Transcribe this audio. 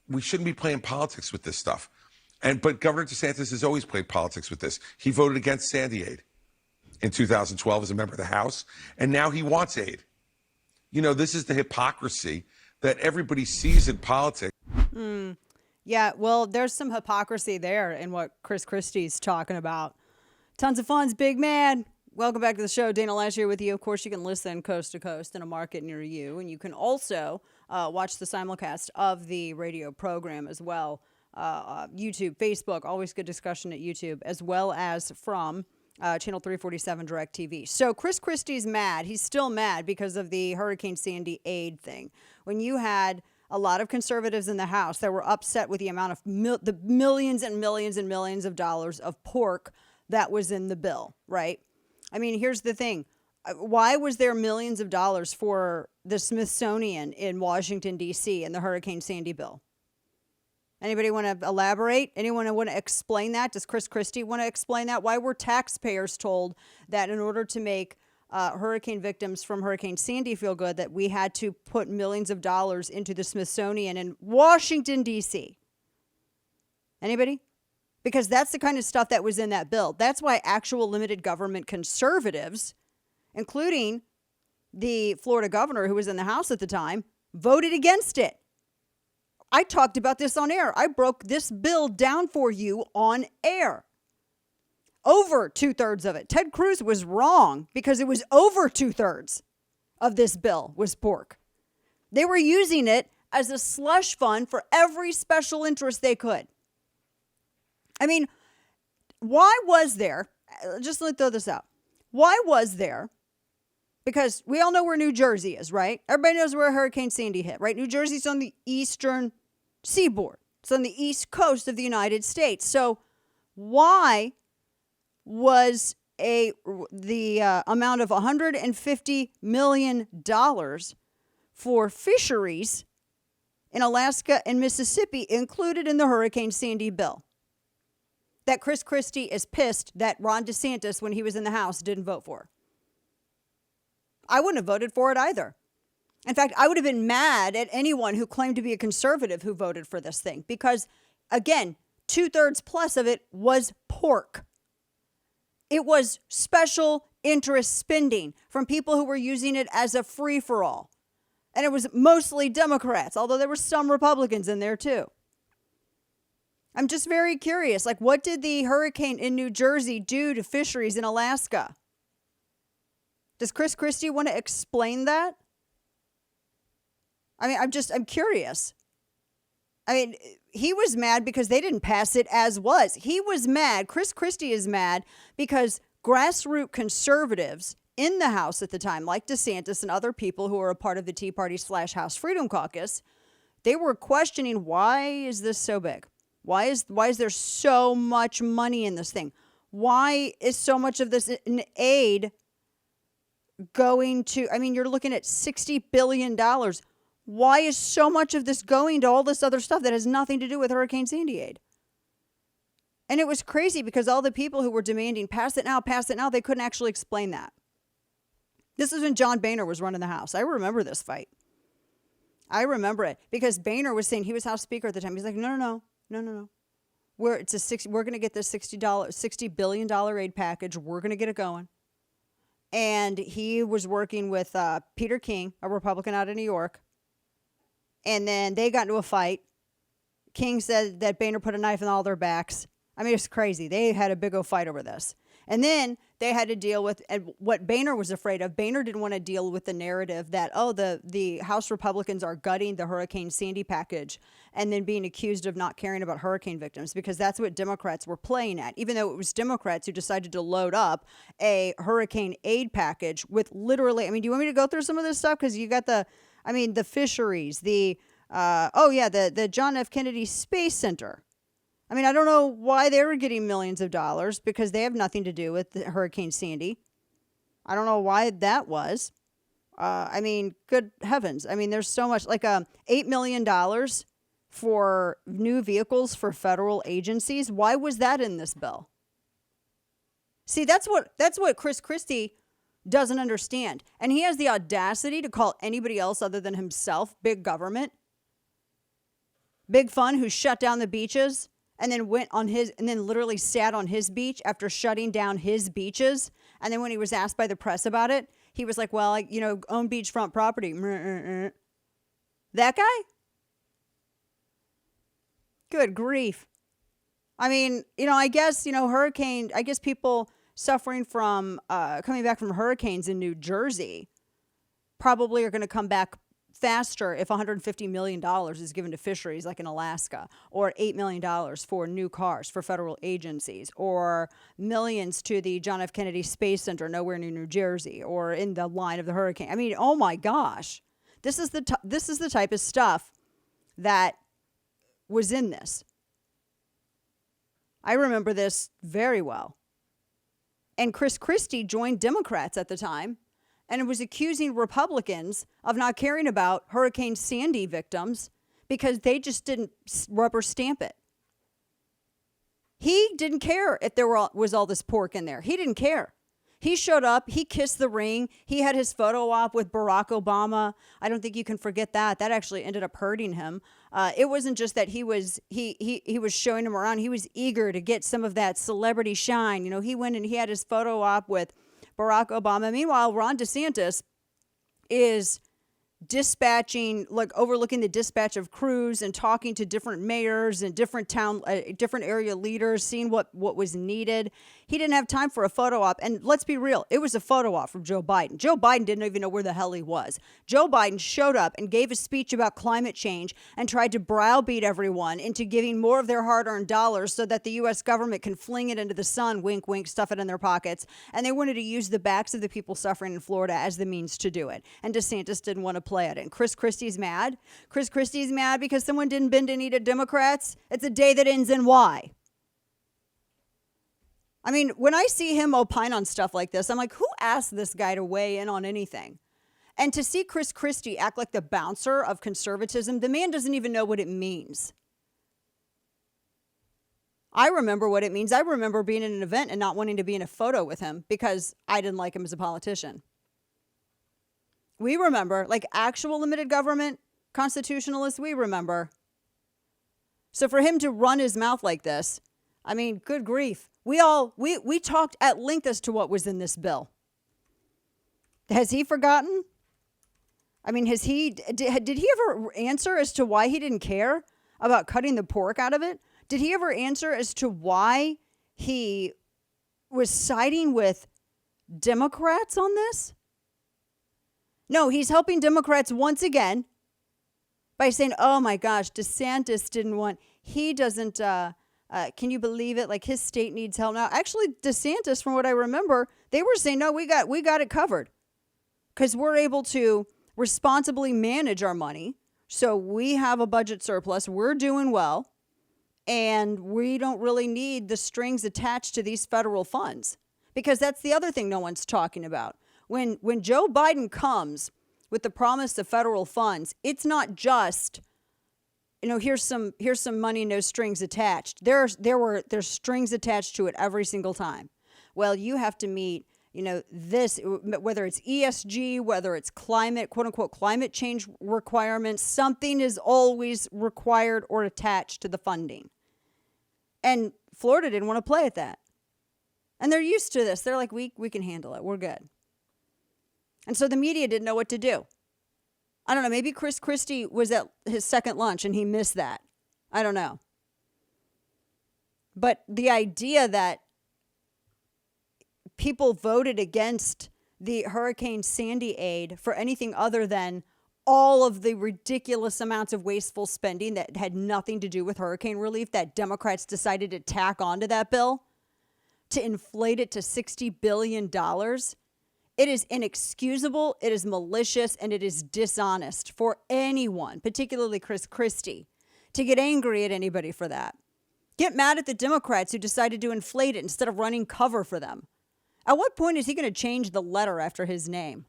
we shouldn't be playing politics with this stuff. But Governor DeSantis has always played politics with this. He voted against Sandy aid in 2012 as a member of the House, and now he wants aid. This is the hypocrisy that everybody sees in politics. Yeah, well, there's some hypocrisy there in what Chris Christie's talking about. Tons of funds, big man. Welcome back to the show. Dana Loesch here with you. Of course, you can listen coast to coast in a market near you, and you can also watch the simulcast of the radio program as well. YouTube, Facebook, always good discussion at YouTube, as well as from Channel 347 DirecTV. So Chris Christie's mad. He's still mad because of the Hurricane Sandy aid thing. When you had a lot of conservatives in the House that were upset with the amount of the millions and millions and millions of dollars of pork that was in the bill, right? I mean, here's the thing. Why was there millions of dollars for the Smithsonian in Washington, D.C. in the Hurricane Sandy bill? Anybody want to elaborate? Anyone want to explain that? Does Chris Christie want to explain that? Why were taxpayers told that in order to make hurricane victims from Hurricane Sandy feel good, that we had to put millions of dollars into the Smithsonian in Washington, D.C.? Anybody? Because that's the kind of stuff that was in that bill. That's why actual limited government conservatives, including the Florida governor who was in the House at the time, voted against it. I talked about this on air. I broke this bill down for you on air. Over 2/3 of it. Ted Cruz was wrong because it was over 2/3 of this bill was pork. They were using it as a slush fund for every special interest they could. I mean, why was there, just let me throw this out. Why was there, because we all know where New Jersey is, right? Everybody knows where Hurricane Sandy hit, right? New Jersey's on the eastern seaboard. It's on the east coast of the United States. So why was the amount of $150 million for fisheries in Alaska and Mississippi included in the Hurricane Sandy bill that Chris Christie is pissed that Ron DeSantis, when he was in the House, didn't vote for? I wouldn't have voted for it either. In fact, I would have been mad at anyone who claimed to be a conservative who voted for this thing because, again, 2/3 plus of it was pork. It was special interest spending from people who were using it as a free-for-all. And it was mostly Democrats, although there were some Republicans in there too. I'm just very curious, like, what did the hurricane in New Jersey do to fisheries in Alaska? Does Chris Christie want to explain that? I mean, I'm curious. I mean, he was mad because they didn't pass it as was. He was mad. Chris Christie is mad because grassroots conservatives in the House at the time, like DeSantis and other people who are a part of the Tea Party / House Freedom Caucus, they were questioning, why is this so big? Why is there so much money in this thing? Why is so much of this in aid going to, I mean, you're looking at $60 billion. Why is so much of this going to all this other stuff that has nothing to do with Hurricane Sandy aid? And it was crazy because all the people who were demanding, pass it now, they couldn't actually explain that. This is when John Boehner was running the House. I remember this fight. I remember it because Boehner was saying, he was House Speaker at the time. He's like, no. We're going to get this $60 billion aid package. We're going to get it going. And he was working with Peter King, a Republican out of New York. And then they got into a fight. King said that Boehner put a knife in all their backs. I mean, it's crazy. They had a big old fight over this. And then they had to deal with, and what Boehner was afraid of, Boehner didn't want to deal with the narrative that, the House Republicans are gutting the Hurricane Sandy package and then being accused of not caring about hurricane victims, because that's what Democrats were playing at, even though it was Democrats who decided to load up a hurricane aid package with literally, I mean, do you want me to go through some of this stuff? Because you got the fisheries, the John F. Kennedy Space Center. I mean, I don't know why they were getting millions of dollars because they have nothing to do with Hurricane Sandy. I don't know why that was. I mean, good heavens. I mean, there's so much, like $8 million for new vehicles for federal agencies. Why was that in this bill? See, that's what Chris Christie doesn't understand. And he has the audacity to call anybody else other than himself big government. Big Fun, who shut down the beaches and then literally sat on his beach after shutting down his beaches. And then when he was asked by the press about it, he was like, well, own beachfront property. That guy? Good grief. I mean, I guess people suffering from coming back from hurricanes in New Jersey probably are going to come back faster if $150 million is given to fisheries like in Alaska, or $8 million for new cars for federal agencies, or millions to the John F. Kennedy Space Center nowhere near New Jersey, or in the line of the hurricane. I mean, oh my gosh. This is the type of stuff that was in this. I remember this very well. And Chris Christie joined Democrats at the time and was accusing Republicans of not caring about Hurricane Sandy victims because they just didn't rubber stamp it. He didn't care if there was all this pork in there. He didn't care. He showed up. He kissed the ring. He had his photo op with Barack Obama. I don't think you can forget that. That actually ended up hurting him. It wasn't just that he was showing him around. He was eager to get some of that celebrity shine. He went and he had his photo op with Barack Obama. Meanwhile, Ron DeSantis is overlooking the dispatch of crews and talking to different mayors and different area leaders, seeing what was needed. He didn't have time for a photo op. And let's be real, it was a photo op from Joe Biden. Joe Biden didn't even know where the hell he was. Joe Biden showed up and gave a speech about climate change and tried to browbeat everyone into giving more of their hard-earned dollars so that the U.S. government can fling it into the sun, wink, wink, stuff it in their pockets. And they wanted to use the backs of the people suffering in Florida as the means to do it. And DeSantis didn't want to play at it. And Chris Christie's mad. Chris Christie's mad because someone didn't bend a knee to Democrats. It's a day that ends in Y. I mean, when I see him opine on stuff like this, I'm like, who asked this guy to weigh in on anything? And to see Chris Christie act like the bouncer of conservatism, the man doesn't even know what it means. I remember what it means. I remember being in an event and not wanting to be in a photo with him because I didn't like him as a politician. We remember, like actual limited government constitutionalists, we remember. So for him to run his mouth like this, I mean, good grief. We talked at length as to what was in this bill. Has he forgotten? I mean, did he ever answer as to why he didn't care about cutting the pork out of it? Did he ever answer as to why he was siding with Democrats on this? No, he's helping Democrats once again by saying, oh my gosh, DeSantis he doesn't, can you believe it? Like his state needs help now. Actually, DeSantis, from what I remember, they were saying, no, we got it covered because we're able to responsibly manage our money. So we have a budget surplus. We're doing well. And we don't really need the strings attached to these federal funds because that's the other thing no one's talking about. When Joe Biden comes with the promise of federal funds, it's not just, here's some money, no strings attached. There's strings attached to it every single time. Well, you have to meet, this, whether it's ESG, whether it's climate, quote unquote, climate change requirements, something is always required or attached to the funding. And Florida didn't want to play at that. And they're used to this. They're like, we can handle it. We're good. And so the media didn't know what to do. I don't know. Maybe Chris Christie was at his second lunch and he missed that. I don't know. But the idea that people voted against the Hurricane Sandy aid for anything other than all of the ridiculous amounts of wasteful spending that had nothing to do with hurricane relief that Democrats decided to tack onto that bill to inflate it to $60 billion. It is inexcusable, it is malicious, and it is dishonest for anyone, particularly Chris Christie, to get angry at anybody for that. Get mad at the Democrats who decided to inflate it instead of running cover for them. At what point is he going to change the letter after his name?